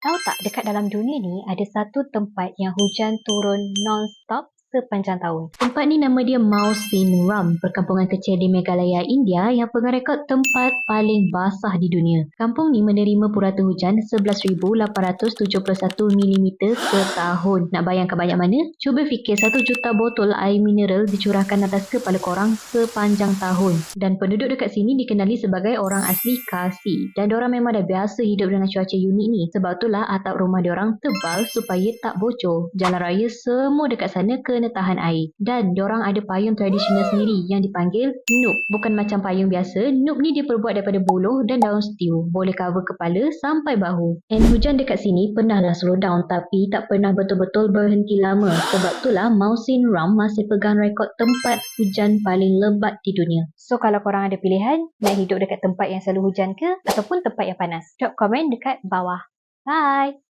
Tahu tak, dekat dalam dunia ni ada satu tempat yang hujan turun non-stop sepanjang tahun. Tempat ni nama dia Mawsyn Ram, perkampungan kecil di Meghalaya, India yang pegang rekod tempat paling basah di dunia. Kampung ni menerima purata hujan 11,871 mm setahun. Nak bayangkan banyak mana? Cuba fikir 1 juta botol air mineral dicurahkan atas kepala korang sepanjang tahun. Dan penduduk dekat sini dikenali sebagai orang asli Khasi. Dan diorang memang dah biasa hidup dengan cuaca unik ni. Sebab itulah atap rumah diorang tebal supaya tak bocor. Jalan raya semua dekat sana kena tahan air. Dan diorang ada payung tradisional sendiri yang dipanggil Nup. Bukan macam payung biasa, Nup ni dia perbuat daripada buluh dan daun stew. Boleh cover kepala sampai bahu. And hujan dekat sini pernahlah slow down tapi tak pernah betul-betul berhenti lama. Sebab itulah Mawsyn Ram masih pegang rekod tempat hujan paling lebat di dunia. So kalau korang ada pilihan, nak hidup dekat tempat yang selalu hujan ke ataupun tempat yang panas? Drop komen dekat bawah. Bye!